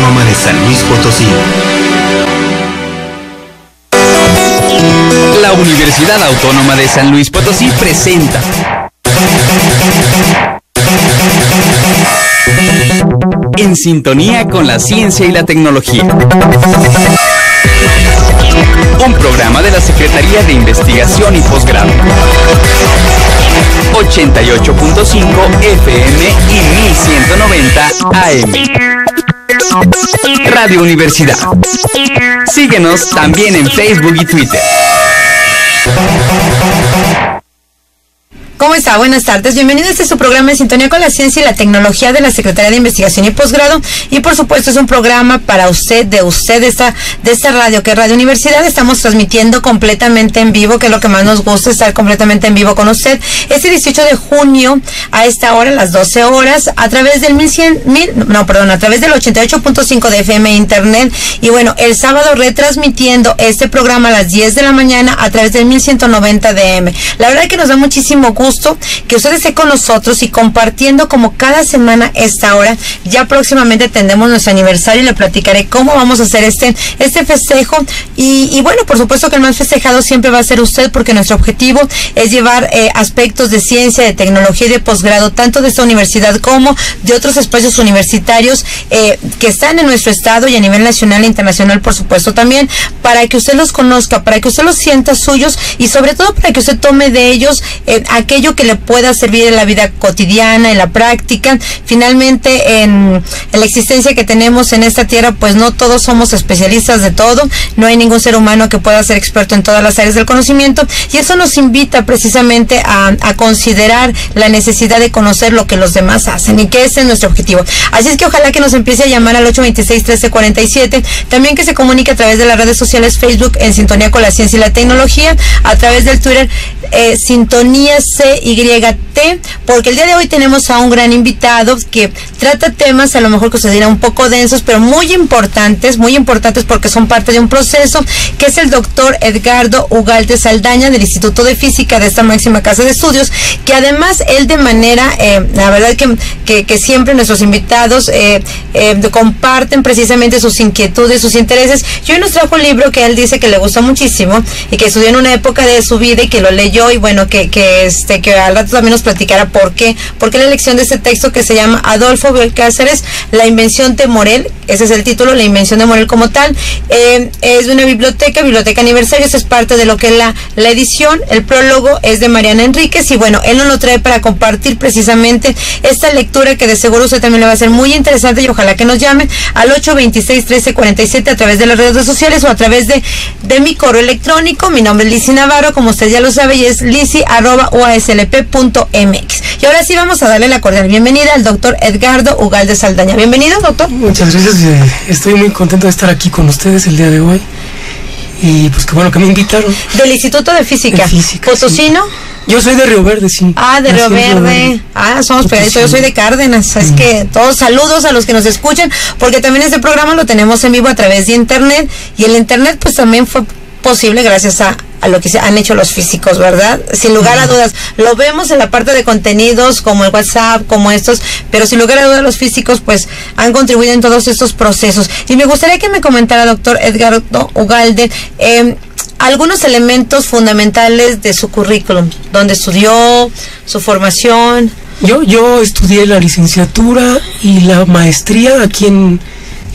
Autónoma de San Luis Potosí. La Universidad Autónoma de San Luis Potosí presenta En sintonía con la ciencia y la tecnología, un programa de la Secretaría de Investigación y Posgrado. 88.5 FM y 1190 AM. Radio Universidad. Síguenos también en Facebook y Twitter. ¿Cómo está? Buenas tardes. Bienvenidos a este su programa En Sintonía con la Ciencia y la Tecnología de la Secretaría de Investigación y Posgrado. Y por supuesto es un programa para usted, de esta radio, que es Radio Universidad. Estamos transmitiendo completamente en vivo, que es lo que más nos gusta, estar completamente en vivo con usted. Este 18 de junio, a esta hora, a las 12 horas, a través del a través del 88.5 de FM Internet. Y bueno, el sábado retransmitiendo este programa a las 10 de la mañana a través del 1190 de AM. La verdad que nos da muchísimo gusto que usted esté con nosotros y compartiendo como cada semana esta hora. Ya próximamente tendremos nuestro aniversario y le platicaré cómo vamos a hacer este festejo. Y bueno, por supuesto que el más festejado siempre va a ser usted, porque nuestro objetivo es llevar aspectos de ciencia, de tecnología y de posgrado, tanto de esta universidad como de otros espacios universitarios que están en nuestro estado y a nivel nacional e internacional, por supuesto también, para que usted los conozca, para que usted los sienta suyos y sobre todo para que usted tome de ellos aquello que le pueda servir en la vida cotidiana, en la práctica. Finalmente, en la existencia que tenemos en esta tierra, pues no todos somos especialistas de todo, no hay ningún ser humano que pueda ser experto en todas las áreas del conocimiento, y eso nos invita precisamente a considerar la necesidad de conocer lo que los demás hacen, y que ese es nuestro objetivo. Así es que ojalá que nos empiece a llamar al 826-1347, también que se comunique a través de las redes sociales Facebook En Sintonía con la Ciencia y la Tecnología, a través del Twitter Sintonía CYT, porque el día de hoy tenemos a un gran invitado que trata temas a lo mejor que se dirán un poco densos, pero muy importantes porque son parte de un proceso, que es el doctor Edgardo Ugalde Saldaña, del Instituto de Física de esta máxima casa de estudios, que además él de manera, la verdad que siempre nuestros invitados comparten precisamente sus inquietudes, sus intereses. Y hoy nos trajo un libro que él dice que le gustó muchísimo y que estudió en una época de su vida y que lo leyó, y bueno, que al rato también nos platicará por qué la elección de este texto, que se llama Adolfo Bioy-Cáceres, La invención de Morel. Ese es el título, La invención de Morel como tal. Es de una biblioteca aniversario. Eso es parte de lo que es la edición. El prólogo es de Mariana Enríquez, y bueno, él nos lo trae para compartir precisamente esta lectura, que de seguro usted también le va a ser muy interesante, y ojalá que nos llamen al 826-1347 a través de las redes sociales o a través de mi correo electrónico. Mi nombre es Lizzy Navarro, como usted ya lo sabe, y es lizzy@uaslp.mx. Y ahora sí vamos a darle la cordial bienvenida al doctor Edgardo Ugalde Saldaña. Bienvenido, doctor. Muchas gracias. Estoy muy contento de estar aquí con ustedes el día de hoy. Y pues qué bueno que me invitaron. Del Instituto de Física. ¿Potosino? Sí. Yo soy de Río Verde, sí. De Río Verde. Somos pegaditos. Yo soy de Cárdenas. Es que todos saludos a los que nos escuchan, porque también este programa lo tenemos en vivo a través de Internet. Y el Internet pues también fue posible gracias a lo que han hecho los físicos, ¿verdad? Sin lugar a dudas. Lo vemos en la parte de contenidos, como el WhatsApp, como estos, pero sin lugar a dudas los físicos pues han contribuido en todos estos procesos. Y me gustaría que me comentara, doctor Edgardo Ugalde, algunos elementos fundamentales de su currículum, donde estudió, su formación. Yo estudié la licenciatura y la maestría aquí en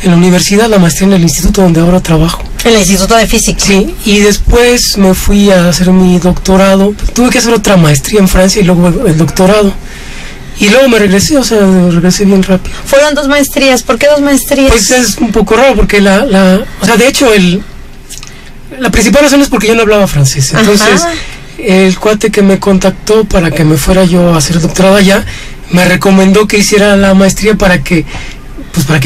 la universidad, la maestría en el instituto donde ahora trabajo. En el Instituto de Física. Sí, y después me fui a hacer mi doctorado. Tuve que hacer otra maestría en Francia y luego el doctorado. Y luego me regresé, regresé bien rápido. ¿Fueron 2 maestrías? ¿Por qué 2 maestrías? Pues es un poco raro porque de hecho la principal razón es porque yo no hablaba francés. Entonces, el cuate que me contactó para que me fuera yo a hacer el doctorado allá, me recomendó que hiciera la maestría para que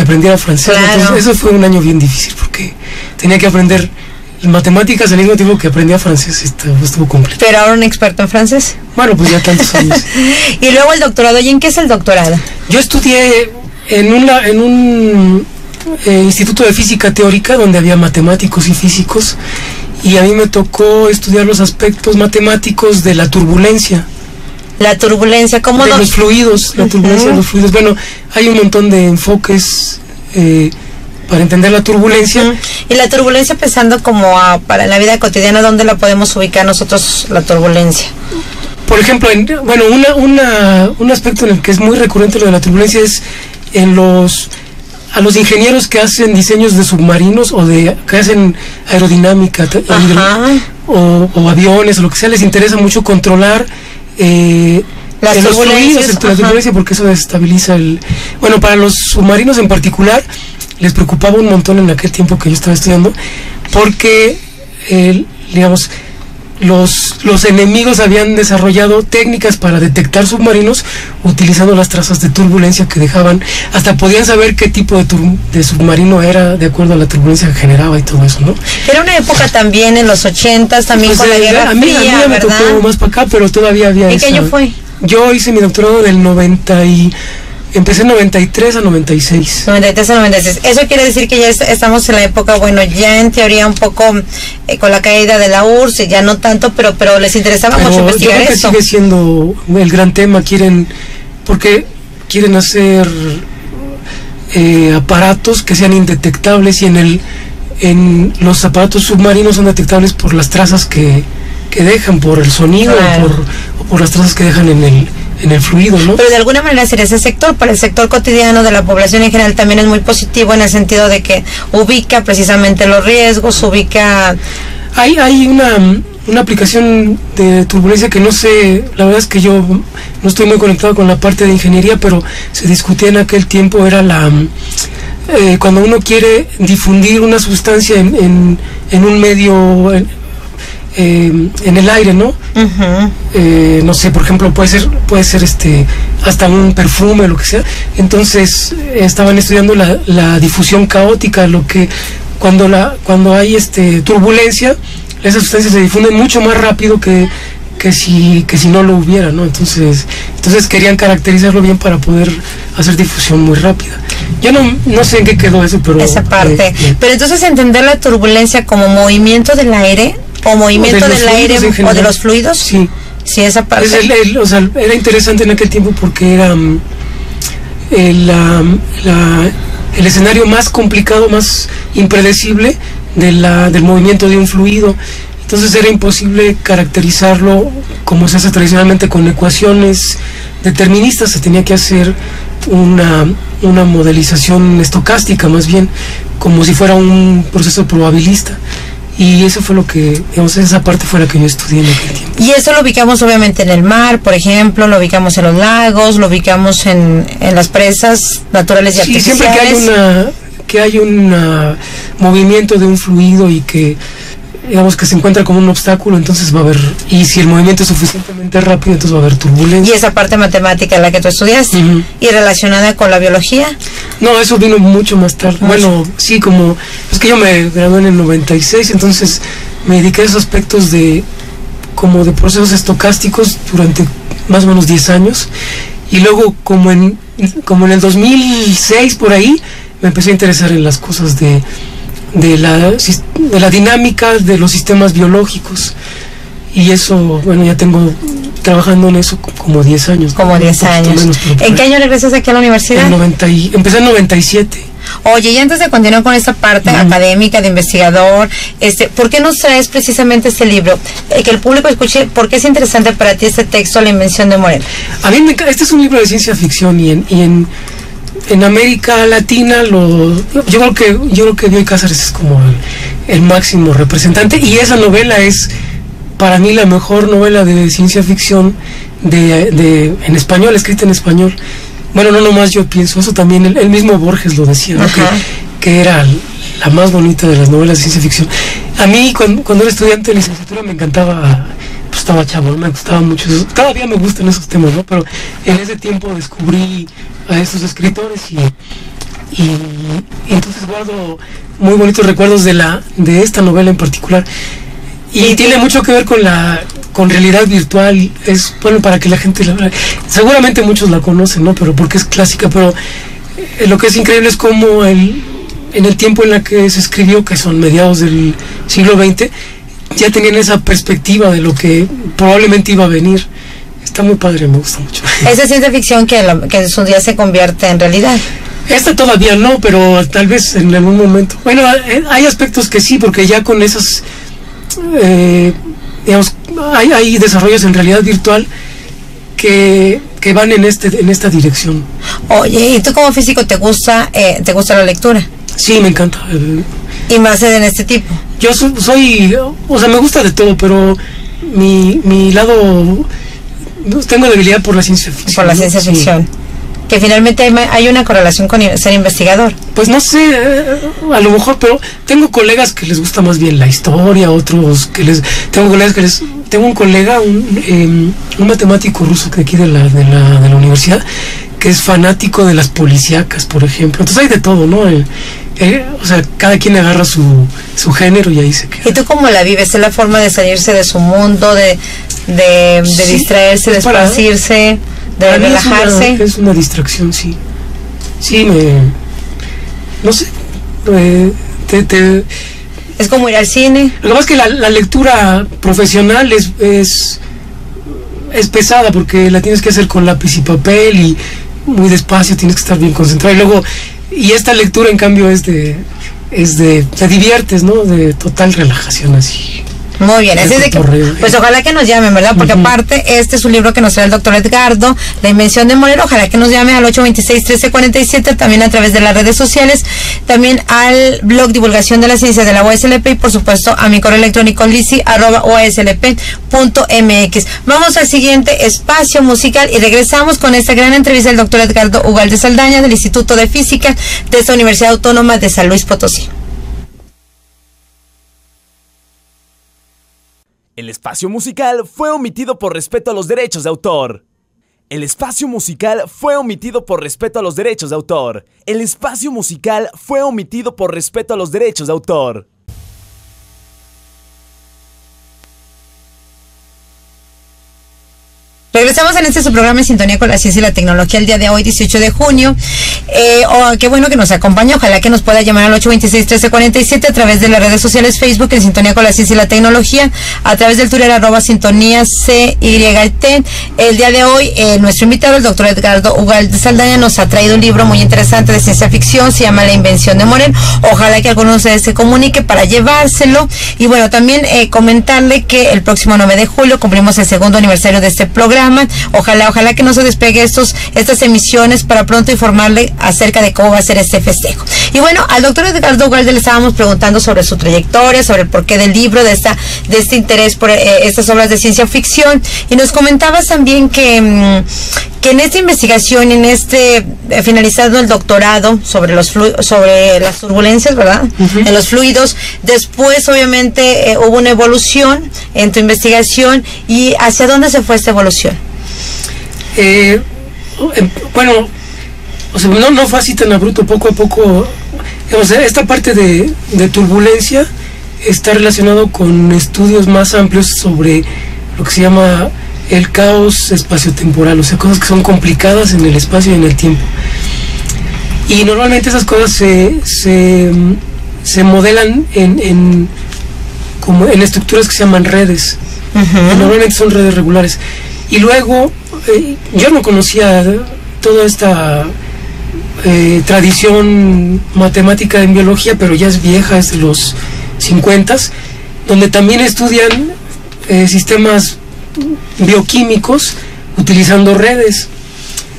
aprendiera francés. Claro. Entonces, eso fue un año bien difícil porque tenía que aprender matemáticas al mismo tiempo que aprendía francés. Estuvo completo. ¿Pero ahora un experto en francés? Bueno, pues ya tantos años. Y luego el doctorado. ¿Y en qué es el doctorado? Yo estudié en un instituto de física teórica donde había matemáticos y físicos, y a mí me tocó estudiar los aspectos matemáticos de la turbulencia. La turbulencia, ¿cómo? De los fluidos, la turbulencia de los fluidos. Bueno, hay un montón de enfoques para entender la turbulencia. Y la turbulencia, pensando como para la vida cotidiana, ¿dónde la podemos ubicar nosotros, la turbulencia? Por ejemplo, un aspecto en el que es muy recurrente lo de la turbulencia es a los ingenieros que hacen diseños de submarinos o que hacen aerodinámica o aviones o lo que sea, les interesa mucho controlar los fluidos, la turbulencia, porque eso desestabiliza para los submarinos en particular les preocupaba un montón en aquel tiempo que yo estaba estudiando, porque digamos, los enemigos habían desarrollado técnicas para detectar submarinos utilizando las trazas de turbulencia que dejaban, hasta podían saber qué tipo de submarino era de acuerdo a la turbulencia que generaba y todo eso, ¿no? Era una época también en los 80s, también pues con la Guerra Fría, a mí me tocó más para acá, pero todavía había ¿En qué año fue? Yo hice mi doctorado empecé en 93 a 96. 93 a 96. Eso quiere decir que ya estamos en la época, ya en teoría un poco con la caída de la URSS, ya no tanto, pero les interesaba mucho investigar yo creo eso. Que sigue siendo el gran tema, porque quieren hacer aparatos que sean indetectables, y en los aparatos submarinos son detectables por las trazas que dejan, por el sonido, claro, o por las trazas que dejan en el fluido, ¿no? Pero de alguna manera sería ese sector, para el sector cotidiano de la población en general, también es muy positivo en el sentido de que ubica precisamente los riesgos, Hay una aplicación de turbulencia que no sé, la verdad es que yo no estoy muy conectado con la parte de ingeniería, pero se discutía en aquel tiempo, era cuando uno quiere difundir una sustancia en un medio, en el aire, ¿no? No sé, por ejemplo, puede ser hasta un perfume, lo que sea. Entonces estaban estudiando la difusión caótica, cuando hay turbulencia, esas sustancias se difunden mucho más rápido que si no lo hubiera, ¿no? Entonces querían caracterizarlo bien para poder hacer difusión muy rápida. Yo no sé en qué quedó eso, pero esa parte. Pero entonces entender la turbulencia como movimiento del aire, o movimiento del aire o de los fluidos. Sí, esa parte. Era interesante en aquel tiempo porque era el escenario más complicado, más impredecible del movimiento de un fluido. Entonces era imposible caracterizarlo como se hace tradicionalmente con ecuaciones deterministas. Se tenía que hacer una modelización estocástica, más bien, como si fuera un proceso probabilista. Y eso fue lo que, esa parte fue la que yo estudié en aquel tiempo. Y eso lo ubicamos obviamente en el mar, por ejemplo, lo ubicamos en los lagos, lo ubicamos en las presas naturales y artificiales. Sí, siempre que hay un movimiento de un fluido y que se encuentra como un obstáculo, entonces va a haber, y si el movimiento es suficientemente rápido, entonces va a haber turbulencia. ¿Y esa parte matemática la que tú estudiaste? ¿Y relacionada con la biología? No, eso vino mucho más tarde. Bueno, sí, es que yo me gradué en el 96, entonces me dediqué a esos aspectos de procesos estocásticos durante más o menos 10 años, y luego como en el 2006 por ahí me empecé a interesar en las cosas de la dinámica de los sistemas biológicos, y eso, ya tengo trabajando en eso como 10 años. Como 10 años. Menos, ¿en qué año regresas aquí a la universidad? Empecé en 97. Oye, y antes de continuar con esta parte académica de investigador, ¿por qué nos traes precisamente este libro? Que el público escuche, ¿por qué es interesante para ti este texto, La invención de Morel? A mí este es un libro de ciencia ficción, y en América Latina yo creo que Bioy Casares es como el máximo representante, y esa novela es para mí la mejor novela de ciencia ficción en español, escrita en español. Bueno, no nomás yo pienso, eso también el mismo Borges lo decía, ¿no? que era la más bonita de las novelas de ciencia ficción. A mí cuando era estudiante de licenciatura me encantaba, pues estaba chavo, me gustaba mucho eso. Todavía me gustan esos temas, ¿no? Pero en ese tiempo descubrí a estos escritores y entonces guardo muy bonitos recuerdos de esta novela en particular, y tiene mucho que ver con realidad virtual. Es bueno para que la gente seguramente muchos la conocen, ¿no? Pero porque es clásica, pero lo que es increíble es cómo en el tiempo en la que se escribió, que son mediados del siglo XX, ya tenían esa perspectiva de lo que probablemente iba a venir. Está muy padre, me gusta mucho. Esa ciencia ficción que en su día se convierte en realidad. Esta todavía no, pero tal vez en algún momento. Bueno, hay aspectos que sí, porque ya con esas, digamos, hay desarrollos en realidad virtual que van en esta dirección. Oye, ¿y tú como físico te gusta la lectura? Sí, me encanta. Y más en este tipo. Yo soy, o sea, me gusta de todo, pero mi lado, tengo debilidad por la ciencia ficción. Por la ciencia ficción. Que finalmente hay una correlación con ser investigador. Pues no sé, a lo mejor, pero tengo colegas que les gusta más bien la historia, otros que tengo un colega, un matemático ruso de aquí de la universidad, que es fanático de las policíacas, por ejemplo. Entonces hay de todo, ¿no? O sea, cada quien agarra su género y ahí se queda. ¿Y tú cómo la vives? ¿Es la forma de salirse de su mundo, de sí, distraerse, de esparcirse, de relajarse? Es una distracción, sí. Sí, no sé, es como ir al cine. Lo que pasa es que la lectura profesional es pesada, porque la tienes que hacer con lápiz y papel y muy despacio, tienes que estar bien concentrado. Y esta lectura, en cambio, te diviertes, ¿no? De total relajación, así. Muy bien, así de que, pues ojalá que nos llamen, ¿verdad? Porque aparte, este es un libro que nos trae el doctor Edgardo, La invención de Morel. Ojalá que nos llame al 826-1347, también a través de las redes sociales, también al blog Divulgación de la Ciencia de la UASLP y por supuesto a mi correo electrónico lisi@uaslp.mx. Vamos al siguiente espacio musical y regresamos con esta gran entrevista del doctor Edgardo Ugalde Saldaña del Instituto de Física de esta Universidad Autónoma de San Luis Potosí. El espacio musical fue omitido por respeto a los derechos de autor. El espacio musical fue omitido por respeto a los derechos de autor. El espacio musical fue omitido por respeto a los derechos de autor. Regresamos en su programa en sintonía con la ciencia y la tecnología el día de hoy, 18 de junio. Qué bueno que nos acompaña. Ojalá que nos pueda llamar al 826-1347 a través de las redes sociales Facebook en sintonía con la ciencia y la tecnología, a través del Twitter @sintonía CYT. El día de hoy, nuestro invitado, el doctor Edgardo Ugalde Saldaña, nos ha traído un libro muy interesante de ciencia ficción, se llama La invención de Morel. Ojalá que alguno de ustedes se comunique para llevárselo. Y bueno, también comentarle que el próximo 9 de julio cumplimos el segundo aniversario de este programa. Ojalá que no se despegue estas emisiones para pronto informarle acerca de cómo va a ser este festejo. Y bueno, al doctor Edgardo Ugalde le estábamos preguntando sobre su trayectoria, sobre el porqué del libro, de este interés por estas obras de ciencia ficción, y nos comentabas también que en esta investigación, finalizando el doctorado sobre las turbulencias, ¿verdad? En los fluidos, después obviamente hubo una evolución en tu investigación. ¿Y hacia dónde se fue esta evolución? Bueno, o sea, no fue así tan abrupto, poco a poco. Digamos, esta parte de turbulencia está relacionado con estudios más amplios sobre lo que se llama el caos espaciotemporal, o sea, cosas que son complicadas en el espacio y en el tiempo. Y normalmente esas cosas se modelan como en estructuras que se llaman redes. Normalmente son redes regulares. Y luego, yo no conocía toda esta tradición matemática en biología, pero ya es vieja, es de los 50s, donde también estudian sistemas bioquímicos utilizando redes.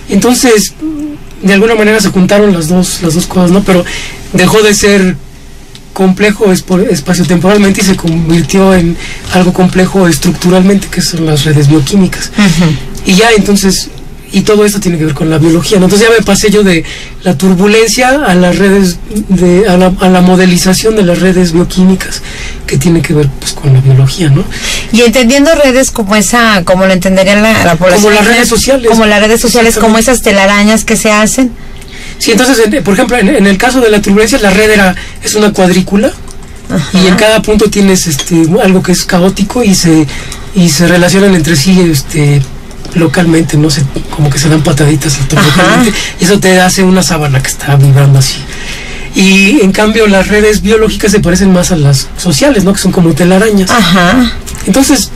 Entonces, de alguna manera se juntaron las dos cosas, ¿no? Pero dejó de ser complejo espaciotemporalmente y se convirtió en algo complejo estructuralmente, que son las redes bioquímicas. Y ya entonces, y todo esto tiene que ver con la biología, ¿no? Entonces ya me pasé yo de la turbulencia a las redes, a la modelización de las redes bioquímicas, que tiene que ver pues con la biología, ¿no? Y entendiendo redes como lo entendería la población. Como las redes sociales. Como las redes sociales, como esas telarañas que se hacen. Sí, entonces, por ejemplo, en el caso de la turbulencia, la red es una cuadrícula. Ajá. Y en cada punto tienes algo que es caótico y se relacionan entre sí localmente, no sé, como que se dan pataditas localmente, y eso te hace una sábana que está vibrando así. Y en cambio las redes biológicas se parecen más a las sociales, ¿no? Que son como telarañas. Ajá. Entonces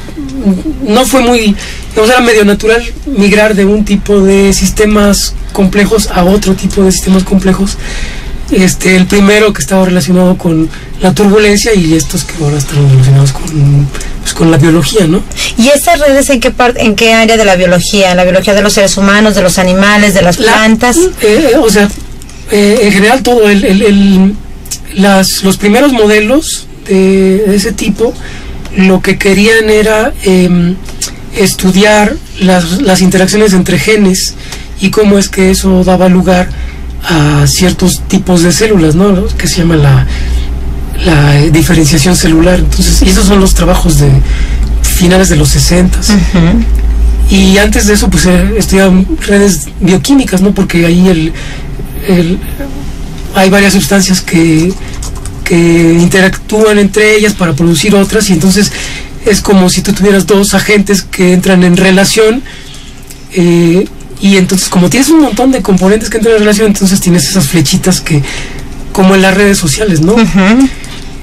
no fue muy era medio natural migrar de un tipo de sistemas complejos a otro tipo de sistemas complejos. El primero que estaba relacionado con la turbulencia y estos que ahora están relacionados con la biología, ¿no? ¿Y estas redes en qué área de la biología? ¿En la biología de los seres humanos, de los animales, de las plantas? En general todo. Los primeros modelos de ese tipo lo que querían era estudiar las interacciones entre genes y cómo es que eso daba lugar a ciertos tipos de células, ¿no? Que se llama la diferenciación celular. Entonces, y esos son los trabajos de finales de los 60. Y antes de eso, pues estudiaban redes bioquímicas, ¿no? Porque ahí hay varias sustancias que interactúan entre ellas para producir otras, y entonces es como si tú tuvieras dos agentes que entran en relación, y entonces como tienes un montón de componentes que entran en relación, entonces tienes esas flechitas que, como en las redes sociales, ¿no?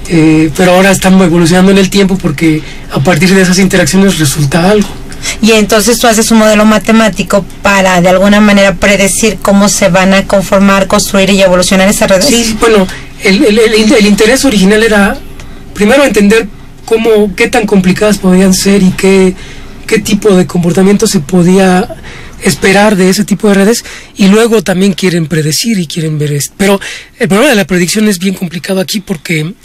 Pero ahora están evolucionando en el tiempo porque a partir de esas interacciones resulta algo. Y entonces tú haces un modelo matemático para de alguna manera predecir cómo se van a conformar, construir y evolucionar esas redes. Sí, bueno, el interés original era primero entender qué tan complicadas podían ser y qué tipo de comportamiento se podía esperar de ese tipo de redes, y luego también quieren predecir y quieren ver esto. Pero el problema de la predicción es bien complicado aquí porque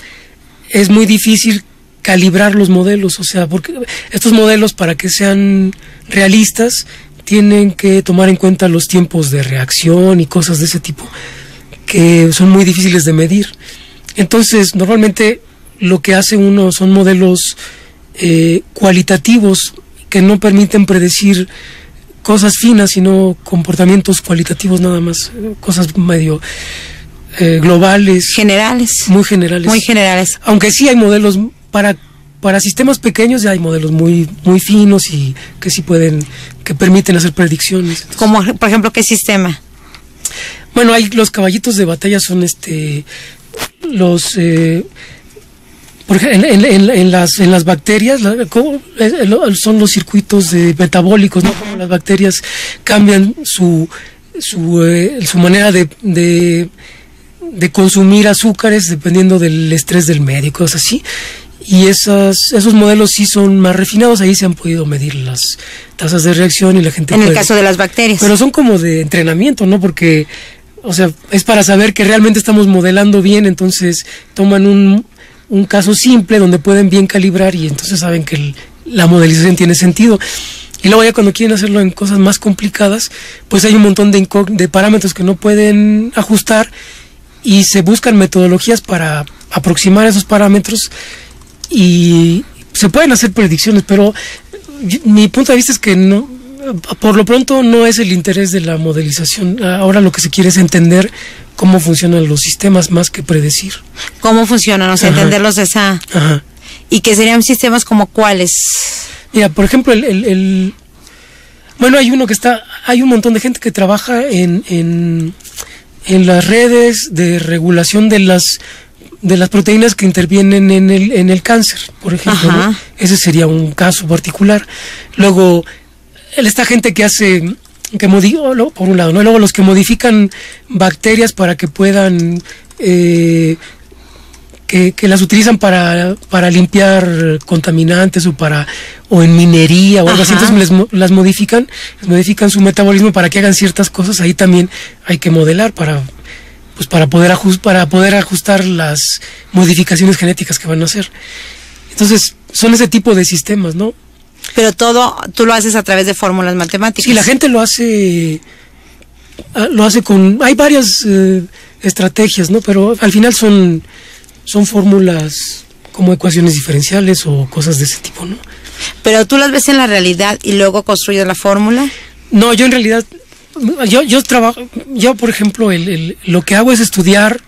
es muy difícil calibrar los modelos, o sea, porque estos modelos, para que sean realistas, tienen que tomar en cuenta los tiempos de reacción y cosas de ese tipo que son muy difíciles de medir. Entonces, normalmente lo que hace uno son modelos cualitativos que no permiten predecir cosas finas, sino comportamientos cualitativos nada más, cosas medio globales, generales, muy generales. Aunque sí hay modelos para sistemas pequeños, ya hay modelos muy finos y que sí que permiten hacer predicciones. Entonces, como por ejemplo, ¿qué sistema? Bueno, hay los caballitos de batalla, son por ejemplo, en las bacterias, son los circuitos metabólicos, ¿no? Como las bacterias cambian su manera de consumir azúcares dependiendo del estrés del medio y cosas así. Y esos modelos sí son más refinados, ahí se han podido medir las tasas de reacción y la gente el caso de las bacterias. Pero son como de entrenamiento, ¿no? Porque, o sea, es para saber que realmente estamos modelando bien, entonces toman un caso simple donde pueden bien calibrar y entonces saben que la modelización tiene sentido. Y luego ya cuando quieren hacerlo en cosas más complicadas, pues hay un montón de parámetros que no pueden ajustar y se buscan metodologías para aproximar esos parámetros y se pueden hacer predicciones, pero mi punto de vista es que no, por lo pronto no es el interés de la modelización. Ahora lo que se quiere es entender cómo funcionan los sistemas más que predecir. ¿Cómo funcionan? O sea, entenderlos de esa... Ajá. ¿Y que serían sistemas como cuáles? Mira, por ejemplo, bueno, hay un montón de gente que trabaja en las redes de regulación de las proteínas que intervienen en el cáncer, por ejemplo, ¿no? Ese sería un caso particular. Luego, esta gente que hace, por un lado, ¿no? Luego los que modifican bacterias para que puedan, que las utilizan para limpiar contaminantes o en minería o algo así, entonces las modifican su metabolismo para que hagan ciertas cosas. Ahí también hay que modelar para poder ajustar las modificaciones genéticas que van a hacer. Entonces, son ese tipo de sistemas, ¿no? Pero todo tú lo haces a través de fórmulas matemáticas. Sí, la gente lo hace hay varias estrategias, ¿no? Pero al final son fórmulas como ecuaciones diferenciales o cosas de ese tipo, ¿no? Pero tú las ves en la realidad y luego construyes la fórmula. No, yo en realidad yo por ejemplo lo que hago es estudiar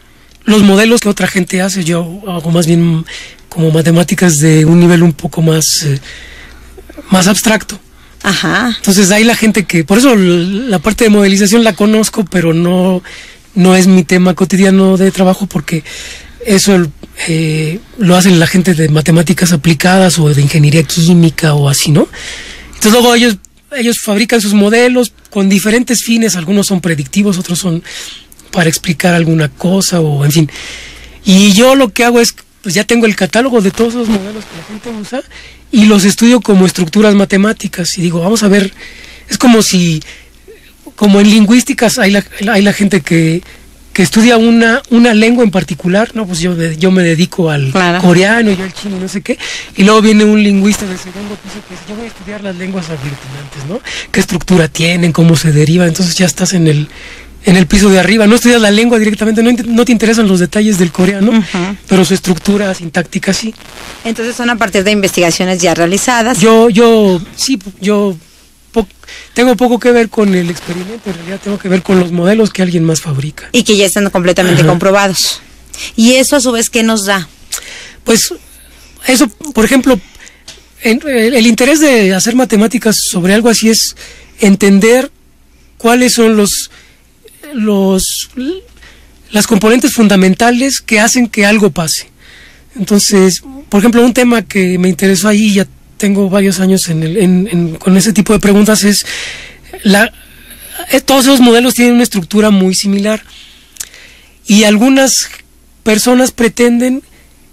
los modelos que otra gente hace. Yo hago más bien como matemáticas de un nivel un poco más abstracto. Entonces hay la gente que, por eso la parte de modelización la conozco, pero no es mi tema cotidiano de trabajo, porque eso lo hacen la gente de matemáticas aplicadas o de ingeniería química o así, ¿no? Entonces luego ellos ellos fabrican sus modelos con diferentes fines, algunos son predictivos, otros son para explicar alguna cosa o en fin. Y yo lo que hago es, pues ya tengo el catálogo de todos los modelos que la gente usa y los estudio como estructuras matemáticas y digo, vamos a ver, es como en lingüísticas hay la gente que estudia una lengua en particular, no, pues yo me dedico al coreano, yo al chino, no sé qué, y luego viene un lingüista del segundo piso que dice, yo voy a estudiar las lenguas aglutinantes, ¿no? ¿Qué estructura tienen? ¿Cómo se deriva? Entonces ya estás en el piso de arriba, no estudias la lengua directamente, no te interesan los detalles del coreano, pero su estructura sintáctica sí. Entonces son a partir de investigaciones ya realizadas. Yo tengo poco que ver con el experimento, en realidad tengo que ver con los modelos que alguien más fabrica. Y que ya están completamente comprobados. ¿Y eso a su vez qué nos da? Pues eso, por ejemplo, el interés de hacer matemáticas sobre algo así es entender cuáles son las componentes fundamentales que hacen que algo pase. Entonces, por ejemplo, un tema que me interesó ahí, ya tengo varios años con ese tipo de preguntas, es todos esos modelos tienen una estructura muy similar y algunas personas pretenden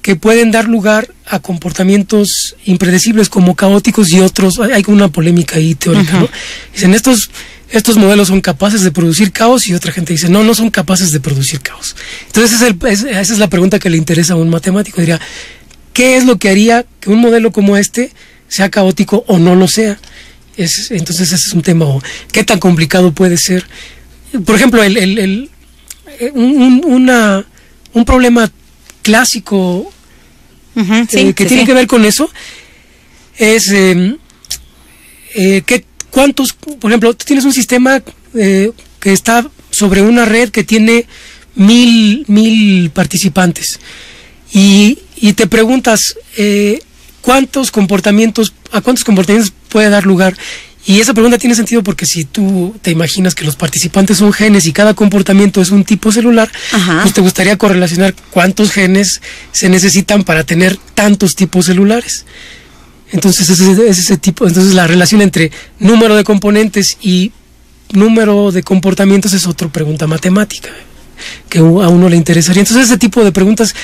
que pueden dar lugar a comportamientos impredecibles como caóticos y otros, hay una polémica ahí teórica, ¿no? Dicen, estos modelos son capaces de producir caos y otra gente dice, no son capaces de producir caos. Entonces esa es la pregunta que le interesa a un matemático, diría, ¿qué es lo que haría que un modelo como este sea caótico o no lo sea? Entonces ese es un tema, ¿qué tan complicado puede ser? Por ejemplo, un problema clásico que tiene que ver con eso es ¿cuántos? Por ejemplo, tú tienes un sistema que está sobre una red que tiene 1000 participantes y te preguntas a cuántos comportamientos puede dar lugar. Y esa pregunta tiene sentido porque si tú te imaginas que los participantes son genes y cada comportamiento es un tipo celular, pues te gustaría correlacionar cuántos genes se necesitan para tener tantos tipos celulares. Entonces ese tipo, entonces la relación entre número de componentes y número de comportamientos es otra pregunta matemática que a uno le interesaría. Entonces ese tipo de preguntas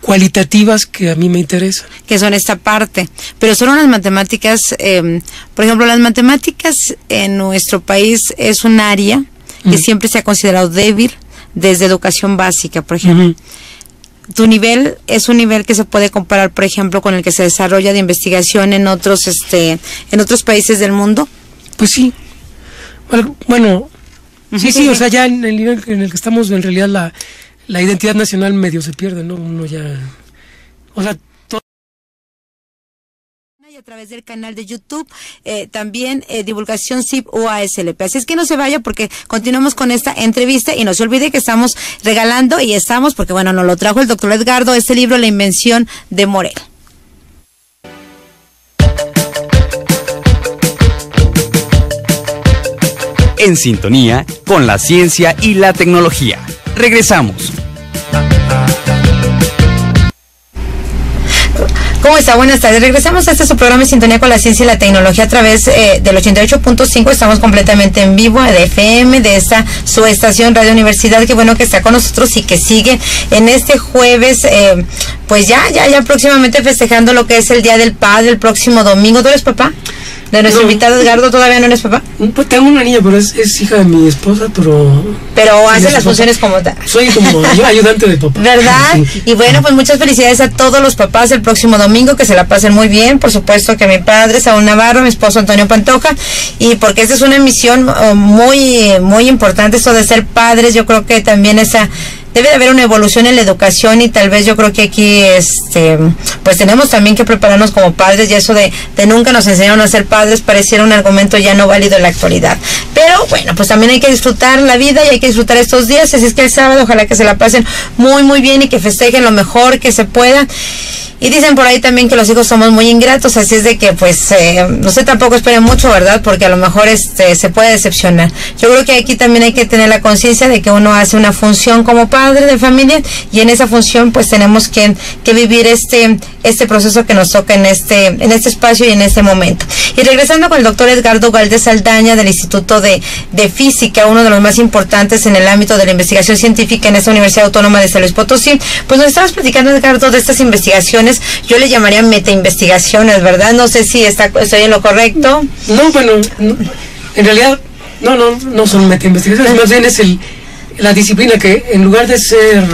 cualitativas que a mí me interesan. Que son esta parte. Pero son unas matemáticas, por ejemplo, las matemáticas en nuestro país es un área que siempre se ha considerado débil desde educación básica, por ejemplo. Tu nivel es un nivel que se puede comparar, por ejemplo, con el que se desarrolla de investigación en otros países del mundo. Pues sí. Bueno, sí, o sea, ya en el nivel en el que estamos, en realidad la identidad nacional medio se pierde, ¿no? Uno ya, o sea, y a través del canal de YouTube, también divulgación CIP UASLP. Así es que no se vaya porque continuamos con esta entrevista y no se olvide que estamos regalando porque bueno, nos lo trajo el doctor Edgardo, este libro, La invención de Morel. En sintonía con la ciencia y la tecnología. Regresamos. ¿Cómo está? Buenas tardes. Regresamos a su programa en sintonía con la ciencia y la tecnología a través del 88.5. Estamos completamente en vivo de FM, de esta su estación Radio Universidad. Qué bueno que está con nosotros y que sigue en este jueves, pues ya próximamente festejando lo que es el Día del Padre, el próximo domingo. ¿Tú eres papá? De nuestro invitado Edgardo, ¿todavía no eres papá? Pues tengo una niña, pero es hija de mi esposa, pero hace las funciones como tal. Soy como ayudante de papá. ¿Verdad? Sí. Y bueno, pues muchas felicidades a todos los papás el próximo domingo, que se la pasen muy bien. Por supuesto que mi padre, Saúl Navarro, mi esposo Antonio Pantoja, y porque esta es una misión muy importante, esto de ser padres. Yo creo que también debe de haber una evolución en la educación y tal vez yo creo que aquí pues tenemos también que prepararnos como padres, y eso de nunca nos enseñaron a ser padres pareciera un argumento ya no válido en la actualidad. Pero bueno, pues también hay que disfrutar la vida y hay que disfrutar estos días, así es que el sábado ojalá que se la pasen muy bien y que festejen lo mejor que se pueda. Y dicen por ahí también que los hijos somos muy ingratos, así es de que pues usted tampoco espere mucho, ¿verdad? Porque a lo mejor se puede decepcionar. Yo creo que aquí también hay que tener la conciencia de que uno hace una función como padre de familia y en esa función pues tenemos que vivir este proceso que nos toca en este espacio y en este momento. Y regresando con el doctor Edgardo Valdés Saldaña del Instituto de Física, uno de los más importantes en el ámbito de la investigación científica en esta Universidad Autónoma de San Luis Potosí, pues nos estabas platicando, Edgardo, de estas investigaciones. Yo le llamaría metainvestigaciones, ¿verdad? No sé si estoy en lo correcto. No, bueno, en realidad no son metainvestigaciones, más bien es la disciplina que en lugar de ser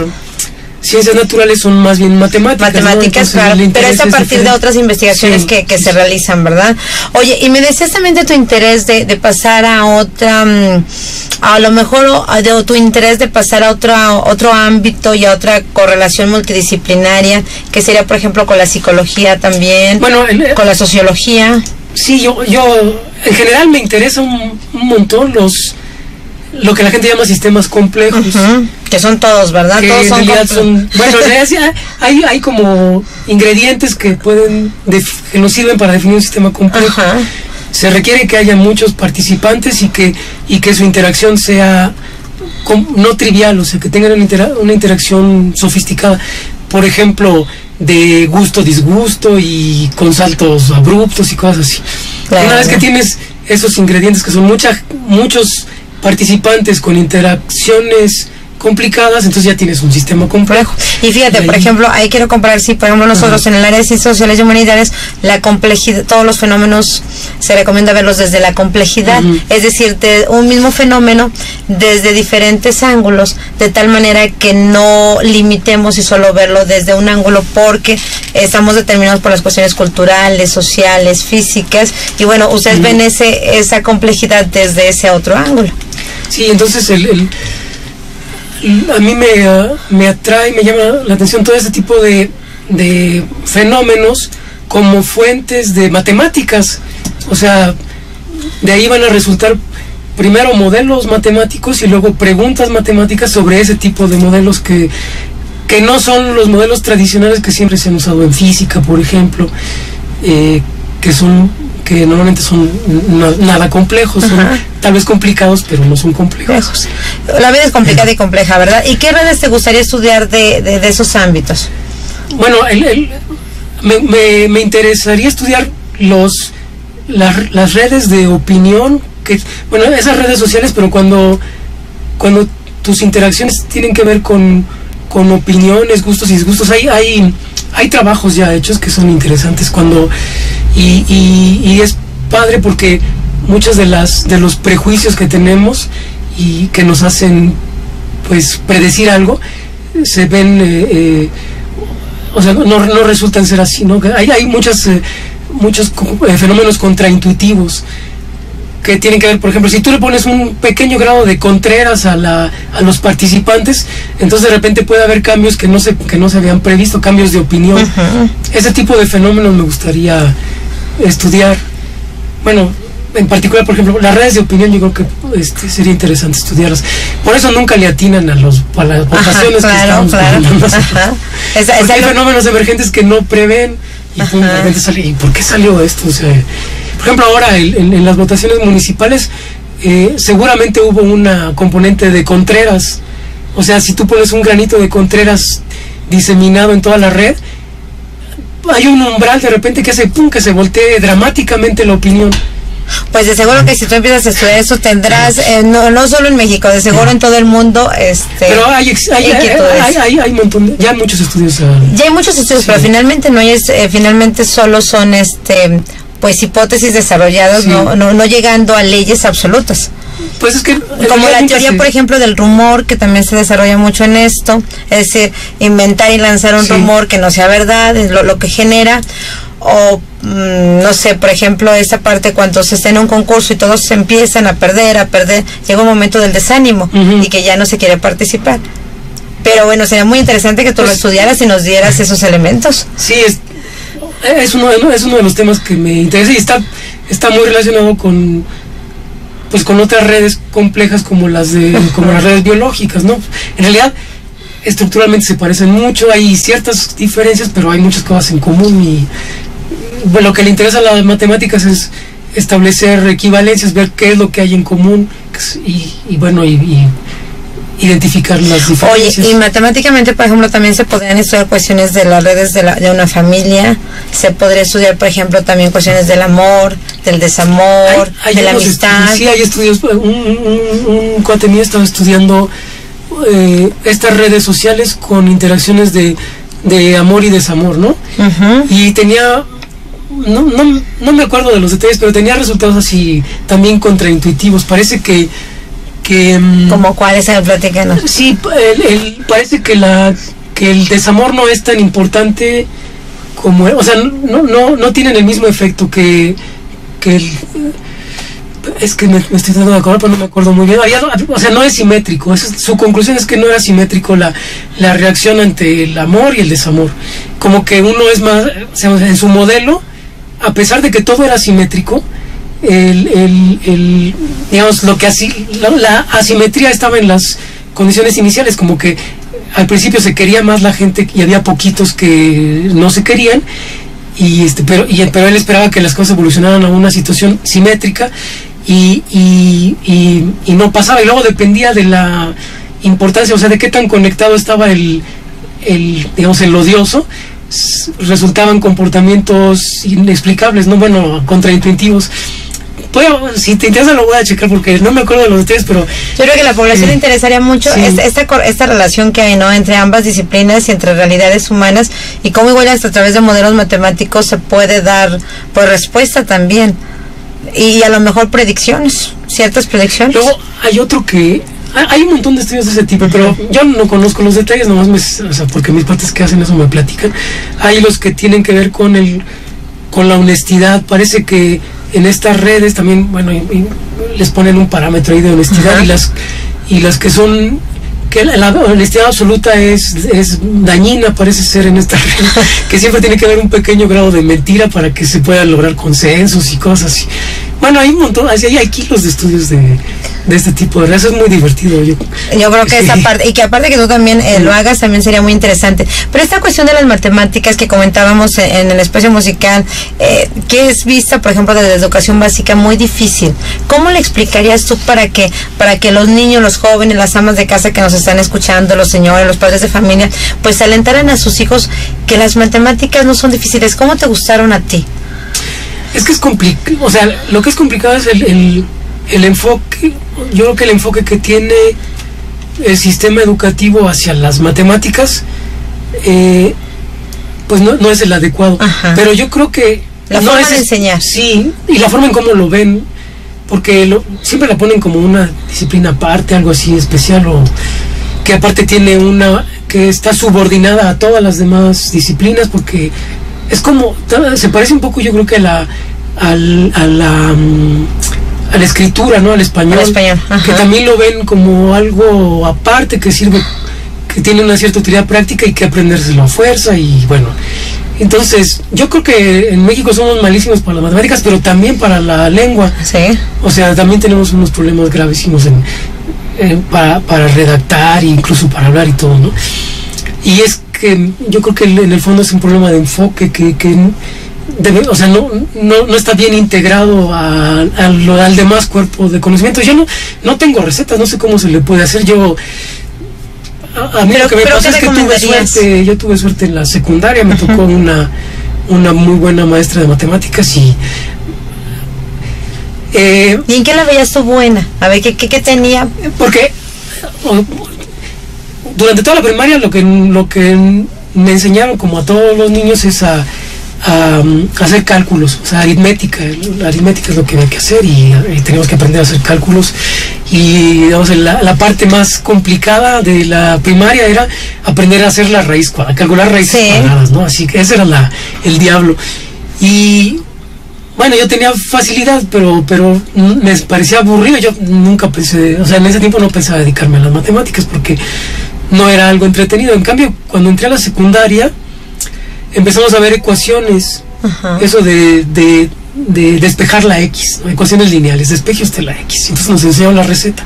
ciencias naturales son más bien matemáticas. Matemáticas, ¿no? Claro, pero es a partir de otras investigaciones que se realizan, ¿verdad? Oye, y me decías también de tu interés de pasar a otra, a lo mejor de tu interés de pasar a otro ámbito y a otra correlación multidisciplinaria, que sería, por ejemplo, con la psicología también, bueno, con la sociología. Sí, yo en general me interesa un montón lo que la gente llama sistemas complejos. Que son todos, ¿verdad? Que todos en realidad son bueno, en realidad hay como ingredientes que nos sirven para definir un sistema complejo. Se requiere que haya muchos participantes y que su interacción sea no trivial, o sea, que tengan una interacción sofisticada. Por ejemplo, de gusto, disgusto y con saltos abruptos y cosas así. Claro. Una vez que tienes esos ingredientes que son muchos participantes con interacciones complicadas, entonces ya tienes un sistema complejo. Y fíjate, por ejemplo, ahí quiero comparar, si por ejemplo nosotros en el área de ciencias sociales y humanidades, la complejidad, todos los fenómenos se recomienda verlos desde la complejidad, es decir, de un mismo fenómeno desde diferentes ángulos, de tal manera que no limitemos y solo verlo desde un ángulo, porque estamos determinados por las cuestiones culturales, sociales, físicas, y bueno, ustedes ven esa complejidad desde ese otro ángulo. Sí, entonces a mí me atrae, me llama la atención todo este tipo de fenómenos como fuentes de matemáticas. O sea, de ahí van a resultar primero modelos matemáticos y luego preguntas matemáticas sobre ese tipo de modelos que no son los modelos tradicionales que siempre se han usado en física, por ejemplo, que normalmente son nada complejos, son tal vez complicados, pero no son complejos. La vida es complicada y compleja, ¿verdad? ¿Y qué redes te gustaría estudiar de esos ámbitos? Bueno, me interesaría estudiar las redes de opinión, bueno, esas redes sociales, pero cuando tus interacciones tienen que ver con opiniones, gustos y disgustos, hay trabajos ya hechos que son interesantes y es padre porque muchos de los prejuicios que tenemos y que nos hacen pues predecir algo se ven o sea, no resultan ser así, ¿no? Hay muchos fenómenos contraintuitivos que tienen que ver, por ejemplo, si tú le pones un pequeño grado de contreras a los participantes, entonces de repente puede haber cambios que no se habían previsto, cambios de opinión. Ese tipo de fenómenos me gustaría estudiar. Bueno, en particular, por ejemplo, las redes de opinión, yo creo que sería interesante estudiarlas. Por eso nunca le atinan a las votaciones que estamos comentando. Porque hay fenómenos emergentes que no prevén y de repente sale, ¿y por qué salió esto? O sea, por ejemplo, ahora en las votaciones municipales seguramente hubo una componente de contreras. O sea, si tú pones un granito de contreras diseminado en toda la red, hay un umbral de repente que hace que se voltee dramáticamente la opinión. Pues de seguro que si tú empiezas a estudiar eso tendrás, no solo en México, de seguro en todo el mundo. Pero hay un montón, ya hay muchos estudios. Ya hay muchos estudios, sí. Pero finalmente no es, finalmente solo son pues hipótesis desarrolladas, sí. no llegando a leyes absolutas. Pues es que como la teoría, por ejemplo, del rumor, que también se desarrolla mucho en esto, es decir, inventar y lanzar un rumor que no sea verdad, es lo que genera. O no sé, por ejemplo, esa parte cuando se está en un concurso y todos se empiezan a perder, llega un momento del desánimo y que ya no se quiere participar. Pero bueno, sería muy interesante que tú lo estudiaras y nos dieras esos elementos. Sí, es uno de los temas que me interesa y está muy relacionado con otras redes complejas como las redes biológicas, ¿no? En realidad, estructuralmente se parecen mucho, hay ciertas diferencias, pero hay muchas cosas en común. Y bueno, lo que le interesa a las matemáticas es establecer equivalencias, ver qué es lo que hay en común y bueno, y identificar las diferencias. Oye, y matemáticamente, por ejemplo, también se podrían estudiar cuestiones de las redes de una familia, se podría estudiar, por ejemplo, también cuestiones del amor, del desamor, de la amistad. Sí, hay estudios. Un cuate mío estaba estudiando estas redes sociales con interacciones de amor y desamor, ¿no? Y tenía, no me acuerdo de los detalles, pero tenía resultados así también contraintuitivos. Parece que ¿como cuáles? Platícanos. Sí, parece que el desamor no es tan importante como, o sea, no tienen el mismo efecto que el, es que me estoy tratando de acordar, pero no me acuerdo muy bien. O sea, no es simétrico. Su conclusión es que no era simétrico la reacción ante el amor y el desamor. Como que uno es más, o sea, en su modelo, a pesar de que todo era simétrico, digamos, la asimetría estaba en las condiciones iniciales, como que al principio se quería más la gente y había poquitos que no se querían, pero él esperaba que las cosas evolucionaran a una situación simétrica y no pasaba, y luego dependía de la importancia, o sea, de qué tan conectado estaba el odioso. Resultaban comportamientos inexplicables, no, bueno, contraintuitivos. Si te interesa lo voy a checar porque no me acuerdo de los detalles, pero yo creo que a la población le interesaría mucho esta relación que hay, ¿no?, entre ambas disciplinas y entre realidades humanas, y cómo igual hasta a través de modelos matemáticos se puede dar pues respuesta también, y a lo mejor predicciones, ciertas predicciones. Luego hay otro que hay un montón de estudios de ese tipo, pero yo no conozco los detalles, nomás porque mis partes que hacen eso me platican. Hay los que tienen que ver con la honestidad. Parece que en estas redes también, bueno, y les ponen un parámetro ahí de honestidad, y las que son, que la honestidad absoluta es dañina, parece ser en esta red, que siempre tiene que haber un pequeño grado de mentira para que se puedan lograr consensos y cosas así. Bueno, hay un montón, hay kilos de estudios de este tipo de redes. Es muy divertido. Yo creo que esa parte, y que aparte que tú también lo hagas, también sería muy interesante. Pero esta cuestión de las matemáticas que comentábamos en el espacio musical, que es vista, por ejemplo, desde la educación básica, muy difícil. ¿Cómo le explicarías tú para que los niños, los jóvenes, las amas de casa que nos están escuchando, los señores, los padres de familia, pues alentaran a sus hijos que las matemáticas no son difíciles? ¿Cómo te gustaron a ti? Es que es complicado, o sea, lo que es complicado es el enfoque. Yo creo que el enfoque que tiene el sistema educativo hacia las matemáticas, pues no es el adecuado. Ajá. Pero yo creo que la forma de enseñar. Sí, y la forma en cómo lo ven, porque siempre la ponen como una disciplina aparte, algo así especial, o que aparte tiene que está subordinada a todas las demás disciplinas, porque es como, se parece un poco, yo creo que a la escritura, ¿no? Al español. Que también lo ven como algo aparte, que sirve, que tiene una cierta utilidad práctica y que aprendérselo a fuerza. Y bueno, entonces yo creo que en México somos malísimos para las matemáticas, pero también para la lengua. Sí. O sea, también tenemos unos problemas gravísimos para redactar e incluso para hablar y todo, ¿no? Y es que yo creo que en el fondo es un problema de enfoque que o sea, no está bien integrado al demás cuerpo de conocimiento. Yo no tengo recetas, no sé cómo se le puede hacer. A mí lo que me pasó es que yo tuve suerte en la secundaria, me tocó una muy buena maestra de matemáticas ¿Y en qué la veías tú buena? A ver, ¿qué tenía? Porque durante toda la primaria lo que me enseñaron, como a todos los niños, es a hacer cálculos, o sea, aritmética. La aritmética es lo que hay que hacer y tenemos que aprender a hacer cálculos. Y digamos, la parte más complicada de la primaria era aprender a hacer la raíz cuadrada, calcular raíces cuadradas, ¿no? Así que ese era el diablo. Y bueno, yo tenía facilidad, pero me parecía aburrido. Yo nunca pensé, o sea, en ese tiempo no pensaba dedicarme a las matemáticas porque no era algo entretenido. En cambio, cuando entré a la secundaria, empezamos a ver ecuaciones. Ajá. Eso de despejar la X, ¿no? Ecuaciones lineales, despeje usted la X. Entonces nos enseñaron la receta.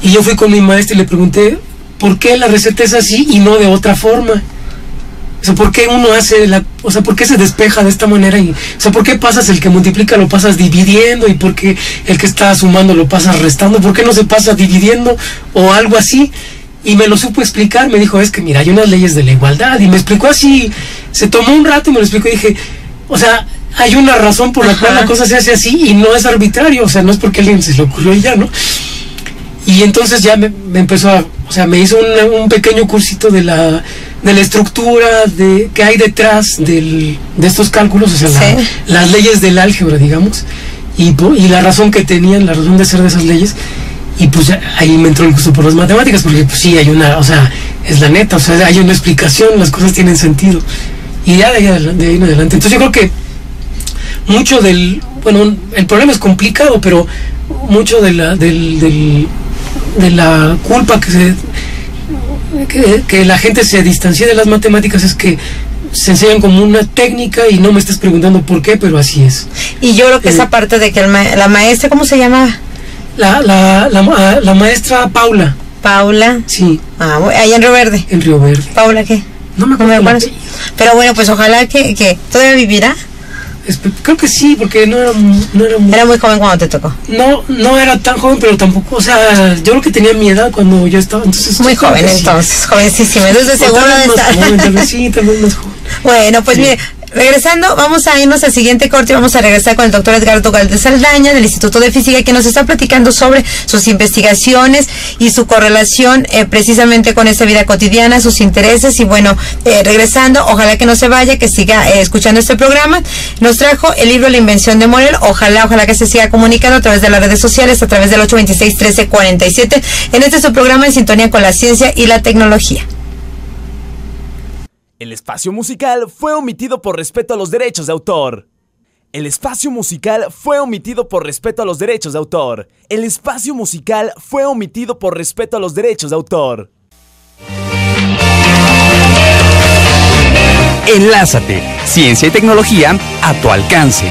Y yo fui con mi maestra y le pregunté, ¿por qué la receta es así y no de otra forma? O sea, ¿por qué uno hace o sea, por qué se despeja de esta manera? O sea, ¿por qué pasas el que multiplica lo pasas dividiendo? ¿Y por qué el que está sumando lo pasas restando? ¿Por qué no se pasa dividiendo o algo así? Y me lo supo explicar, me dijo, es que mira, hay unas leyes de la igualdad. Y me explicó así, se tomó un rato y me lo explicó y dije, o sea, hay una razón por la cual la cosa se hace así y no es arbitrario, o sea, no es porque a alguien se le ocurrió y ya, ¿no? Y entonces ya me empezó o sea, me hizo un pequeño cursito de la estructura que hay detrás de estos cálculos, o sea, sí, las leyes del álgebra, digamos, y la razón que tenían, la razón de ser de esas leyes. Y pues ahí me entró el gusto por las matemáticas, porque pues sí, hay o sea, es la neta, o sea, hay una explicación, las cosas tienen sentido. Y ya de ahí en adelante. Entonces yo creo que mucho bueno, el problema es complicado, pero mucho de la culpa que la gente se distancie de las matemáticas es que se enseñan como una técnica y no me estés preguntando por qué, pero así es. Y yo creo que esa parte de que la maestra, ¿cómo se llama? La maestra Paula. Paula. Sí. Ahí en Río Verde. En Río Verde. ¿Paula qué? No me acuerdo. Pero bueno, pues ojalá que todavía vivirá. Creo que sí, porque no era muy... Era muy joven cuando te tocó. No era tan joven, pero tampoco, o sea, yo creo que tenía mi edad cuando yo estaba, entonces... Muy joven, entonces, jovencísima, entonces seguro de estar... Tal vez sí, tal vez más joven. Bueno, pues sí. Mire, regresando, vamos a irnos al siguiente corte y vamos a regresar con el doctor Edgardo Ugalde Saldaña del Instituto de Física, que nos está platicando sobre sus investigaciones y su correlación precisamente con esta vida cotidiana, sus intereses. Y bueno, regresando, ojalá que no se vaya, que siga escuchando este programa. Nos trajo el libro La Invención de Morel. Ojalá que se siga comunicando a través de las redes sociales, a través del 826-1347, en este su programa En Sintonía con la Ciencia y la Tecnología. El espacio musical fue omitido por respeto a los derechos de autor. El espacio musical fue omitido por respeto a los derechos de autor. El espacio musical fue omitido por respeto a los derechos de autor. Enlázate, ciencia y tecnología a tu alcance.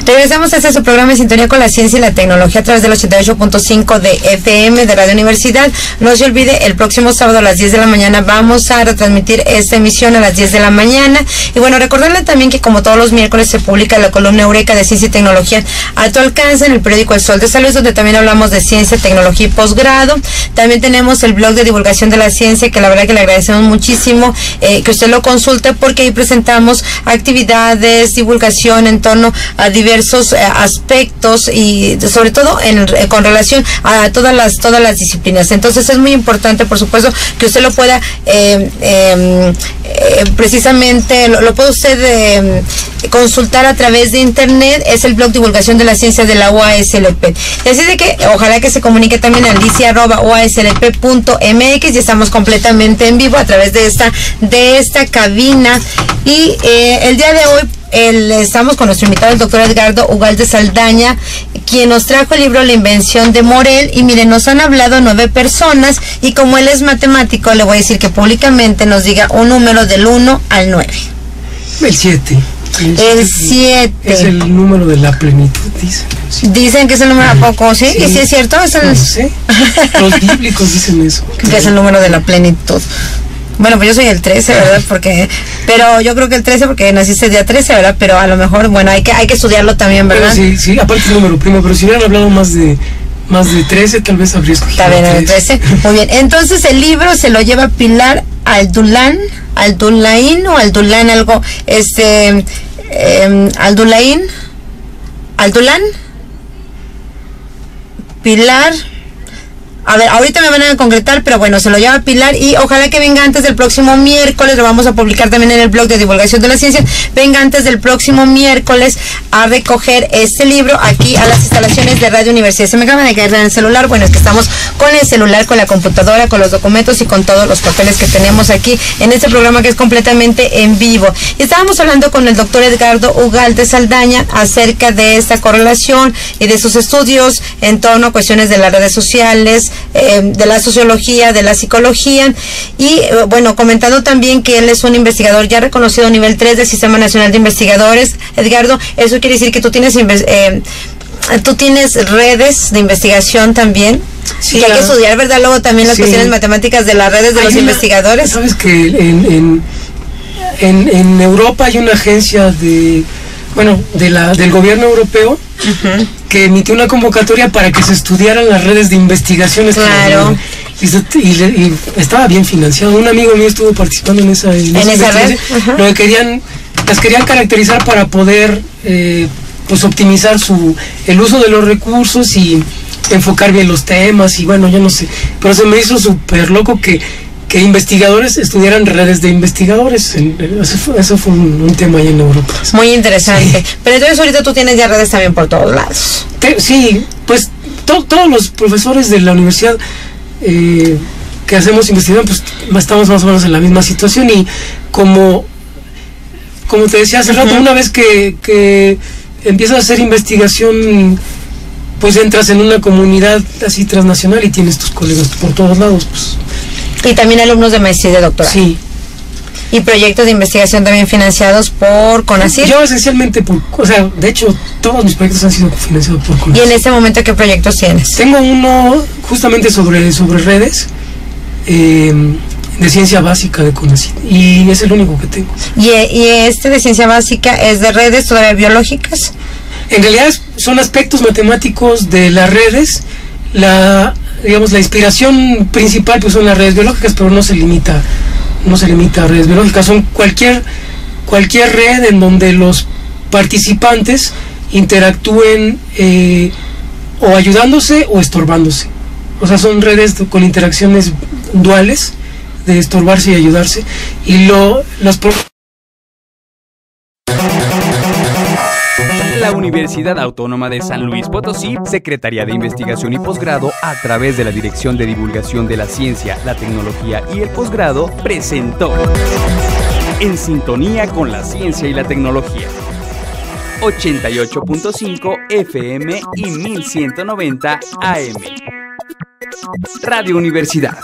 Regresamos a este su programa En Sintonía con la Ciencia y la Tecnología a través del 88.5 de FM de Radio Universidad. No se olvide, el próximo sábado a las 10 de la mañana vamos a retransmitir esta emisión a las 10 de la mañana. Y bueno, recordarle también que como todos los miércoles se publica la columna Eureka de Ciencia y Tecnología a tu alcance en el periódico El Sol de San Luis, donde también hablamos de ciencia, tecnología y posgrado. También tenemos el blog de divulgación de la ciencia, que la verdad que le agradecemos muchísimo que usted lo consulte, porque ahí presentamos actividades, divulgación en torno a diversos aspectos y sobre todo con relación a todas las disciplinas. Entonces es muy importante, por supuesto, que usted lo pueda precisamente lo puede usted consultar a través de internet. Es el blog Divulgación de la Ciencia de la UASLP. Y así de que ojalá que se comunique también al dici@uaslp.mx, y estamos completamente en vivo a través de esta cabina. Y el día de hoy estamos con nuestro invitado, el doctor Edgardo Ugalde Saldaña, quien nos trajo el libro La Invención de Morel. Y miren, nos han hablado 9 personas, y como él es matemático, le voy a decir que públicamente nos diga un número del 1 al 9. El 7. El 7. Es el número de la plenitud, dicen. Dicen que es el número, ¿a poco? ¿Sí? ¿Y si es cierto? No sé. Los bíblicos dicen eso. Que es el número de la plenitud. Bueno, pues yo soy el 13, ¿verdad? Pero yo creo que el 13 porque naciste el día 13, ¿verdad? Pero a lo mejor, bueno, hay que estudiarlo también, ¿verdad? Pero sí, aparte el número primo, pero si hubieran hablado más de 13, tal vez habría escogido. Está bien, el 13. Muy bien. Entonces el libro se lo lleva Pilar Aldulain o Aldulain, algo, Aldulain, Pilar. A ver, ahorita me van a concretar, pero bueno, se lo lleva Pilar, y ojalá que venga antes del próximo miércoles. Lo vamos a publicar también en el blog de Divulgación de la Ciencia. Venga antes del próximo miércoles a recoger este libro aquí a las instalaciones de Radio Universidad. Se me acaba de caer en el celular. Bueno, es que estamos con el celular, con la computadora, con los documentos y con todos los papeles que tenemos aquí en este programa, que es completamente en vivo. Y estábamos hablando con el doctor Edgardo Ugalde Saldaña acerca de esta correlación y de sus estudios en torno a cuestiones de las redes sociales, cuestiones de la sociología, de la psicología, y bueno, comentando también que él es un investigador ya reconocido a nivel 3 del Sistema Nacional de Investigadores. Edgardo, eso quiere decir que tú tienes redes de investigación también, sí, que hay que estudiar, ¿verdad? Luego también las cuestiones matemáticas de las redes de los investigadores. Sabes que en Europa hay una agencia del gobierno europeo que emitió una convocatoria para que se estudiaran las redes de investigación. Claro. Y estaba bien financiado. Un amigo mío estuvo participando en esa red. Las querían caracterizar para poder pues optimizar el uso de los recursos y enfocar bien los temas, y bueno, yo no sé, pero se me hizo súper loco que investigadores estudiaran redes de investigadores. Eso fue un tema ahí en Europa. Muy interesante. Sí. Pero entonces ahorita tú tienes ya redes también por todos lados. Sí, pues todos los profesores de la universidad que hacemos investigación, pues estamos más o menos en la misma situación, y como te decía hace rato, una vez que empiezas a hacer investigación, pues entras en una comunidad así transnacional y tienes tus colegas por todos lados, pues. Y también alumnos de maestría y de doctorado. Sí. Y proyectos de investigación también financiados por CONACYT. Yo esencialmente de hecho, todos mis proyectos han sido financiados por CONACYT. ¿Y en este momento qué proyectos tienes? Tengo uno justamente sobre redes, de ciencia básica de CONACYT, y es el único que tengo. ¿Y este de ciencia básica es de redes todavía biológicas? En realidad son aspectos matemáticos de las redes. La inspiración principal pues son las redes biológicas, pero no se limita a redes biológicas. Son cualquier red en donde los participantes interactúen o ayudándose o estorbándose. O sea, son redes con interacciones duales, de estorbarse y ayudarse. Y La Universidad Autónoma de San Luis Potosí, Secretaría de Investigación y Posgrado, a través de la Dirección de Divulgación de la Ciencia, la Tecnología y el Posgrado, presentó En Sintonía con la Ciencia y la Tecnología. 88.5 FM y 1190 AM. Radio Universidad.